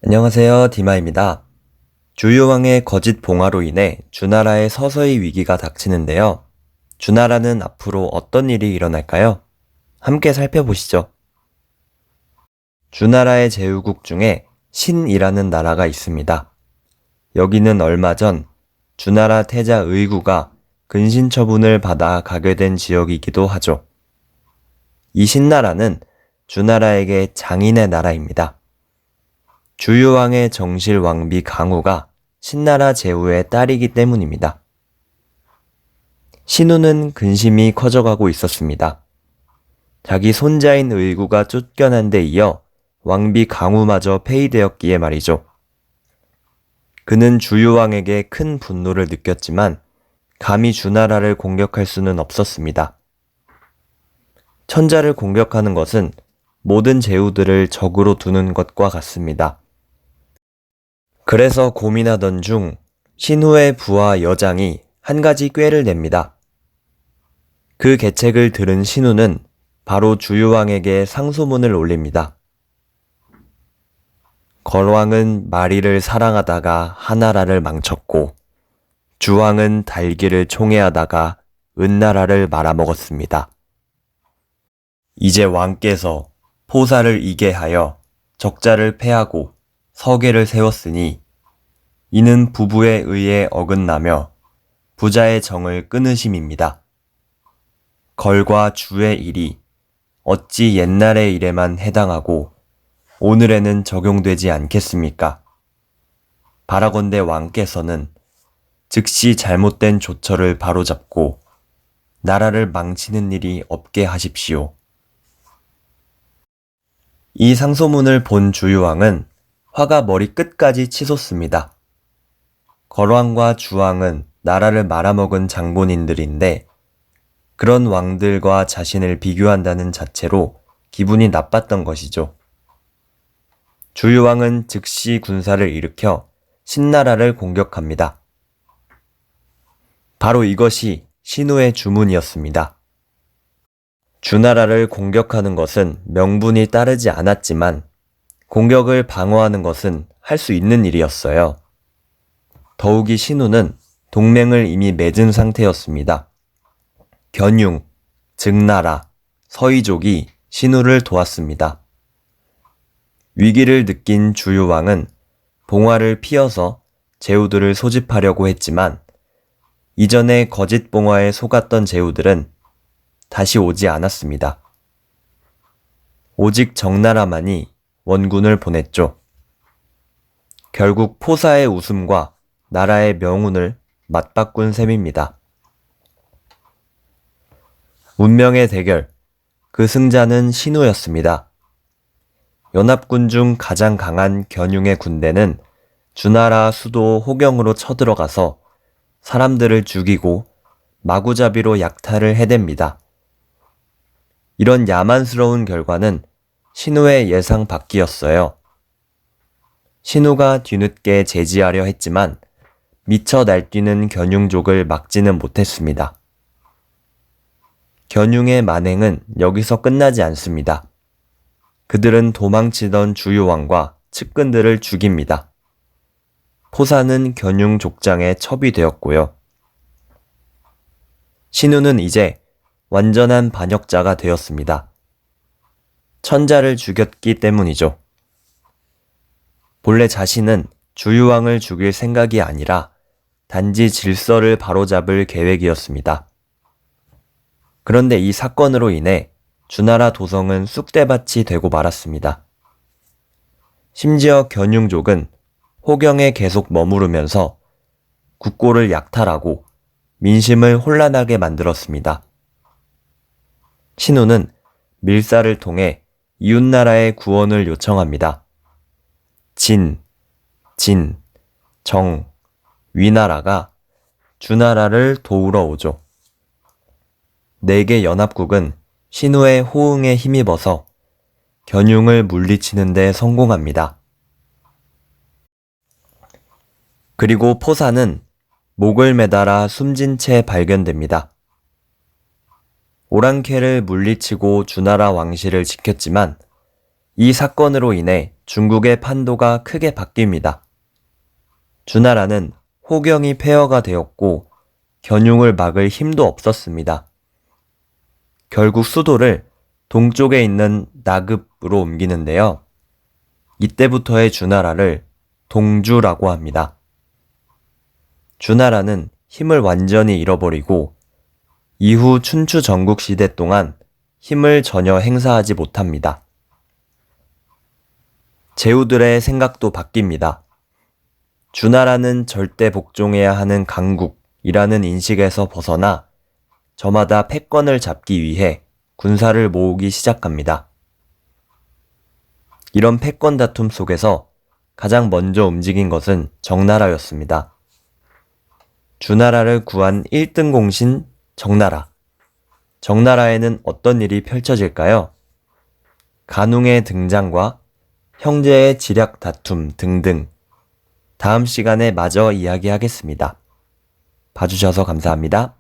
안녕하세요. 디마입니다. 주유왕의 거짓 봉화로 인해 주나라에 서서히 위기가 닥치는데요. 주나라는 앞으로 어떤 일이 일어날까요? 함께 살펴보시죠. 주나라의 제후국 중에 신이라는 나라가 있습니다. 여기는 얼마 전 주나라 태자 의구가 근신 처분을 받아 가게 된 지역이기도 하죠. 이 신나라는 주나라에게 장인의 나라입니다. 주유왕의 정실 왕비 강우가 신나라 제후의 딸이기 때문입니다. 신우는 근심이 커져가고 있었습니다. 자기 손자인 의구가 쫓겨난 데 이어 왕비 강우마저 폐위되었기에 말이죠. 그는 주유왕에게 큰 분노를 느꼈지만 감히 주나라를 공격할 수는 없었습니다. 천자를 공격하는 것은 모든 제후들을 적으로 두는 것과 같습니다. 그래서 고민하던 중 신후의 부하 여장이 한 가지 꾀를 냅니다. 그 계책을 들은 신후는 바로 주유왕에게 상소문을 올립니다. 걸왕은 마리를 사랑하다가 하나라를 망쳤고 주왕은 달기를 총애하다가 은나라를 말아먹었습니다. 이제 왕께서 포사를 이계하여 적자를 패하고 서계를 세웠으니 이는 부부에 의해 어긋나며 부자의 정을 끊으심입니다. 걸과 주의 일이 어찌 옛날의 일에만 해당하고 오늘에는 적용되지 않겠습니까? 바라건대 왕께서는 즉시 잘못된 조처를 바로잡고 나라를 망치는 일이 없게 하십시오. 이 상소문을 본 주유왕은 화가 머리 끝까지 치솟습니다. 걸왕과 주왕은 나라를 말아먹은 장본인들인데 그런 왕들과 자신을 비교한다는 자체로 기분이 나빴던 것이죠. 주유왕은 즉시 군사를 일으켜 신나라를 공격합니다. 바로 이것이 신후의 주문이었습니다. 주나라를 공격하는 것은 명분이 따르지 않았지만 공격을 방어하는 것은 할 수 있는 일이었어요. 더욱이 신후는 동맹을 이미 맺은 상태였습니다. 견융, 즉나라, 서이족이 신후를 도왔습니다. 위기를 느낀 주유왕은 봉화를 피워서 제후들을 소집하려고 했지만 이전에 거짓 봉화에 속았던 제후들은 다시 오지 않았습니다. 오직 정나라만이 원군을 보냈죠. 결국 포사의 웃음과 나라의 명운을 맞바꾼 셈입니다. 운명의 대결, 그 승자는 신후였습니다. 연합군 중 가장 강한 견융의 군대는 주나라 수도 호경으로 쳐들어가서 사람들을 죽이고 마구잡이로 약탈을 해댑니다. 이런 야만스러운 결과는 신후의 예상 밖이었어요. 신후가 뒤늦게 제지하려 했지만 미쳐 날뛰는 견융족을 막지는 못했습니다. 견융의 만행은 여기서 끝나지 않습니다. 그들은 도망치던 주유왕과 측근들을 죽입니다. 포사는 견융 족장에 첩이 되었고요. 신후는 이제 완전한 반역자가 되었습니다. 천자를 죽였기 때문이죠. 본래 자신은 주유왕을 죽일 생각이 아니라 단지 질서를 바로잡을 계획이었습니다. 그런데 이 사건으로 인해 주나라 도성은 쑥대밭이 되고 말았습니다. 심지어 견융족은 호경에 계속 머무르면서 국고를 약탈하고 민심을 혼란하게 만들었습니다. 신후는 밀사를 통해 이웃나라의 구원을 요청합니다. 진, 정, 위나라가 주나라를 도우러 오죠. 4개 연합국은 신후의 호응에 힘입어서 견융을 물리치는 데 성공합니다. 그리고 포사는 목을 매달아 숨진 채 발견됩니다. 오랑캐를 물리치고 주나라 왕실을 지켰지만 이 사건으로 인해 중국의 판도가 크게 바뀝니다. 주나라는 호경이 폐허가 되었고 견융을 막을 힘도 없었습니다. 결국 수도를 동쪽에 있는 나급으로 옮기는데요. 이때부터의 주나라를 동주라고 합니다. 주나라는 힘을 완전히 잃어버리고 이후 춘추 전국시대 동안 힘을 전혀 행사하지 못합니다. 제후들의 생각도 바뀝니다. 주나라는 절대 복종해야 하는 강국이라는 인식에서 벗어나 저마다 패권을 잡기 위해 군사를 모으기 시작합니다. 이런 패권 다툼 속에서 가장 먼저 움직인 것은 정나라였습니다. 주나라를 구한 1등 공신 정나라. 정나라에는 어떤 일이 펼쳐질까요? 간웅의 등장과 형제의 지략 다툼 등등 다음 시간에 마저 이야기하겠습니다. 봐주셔서 감사합니다.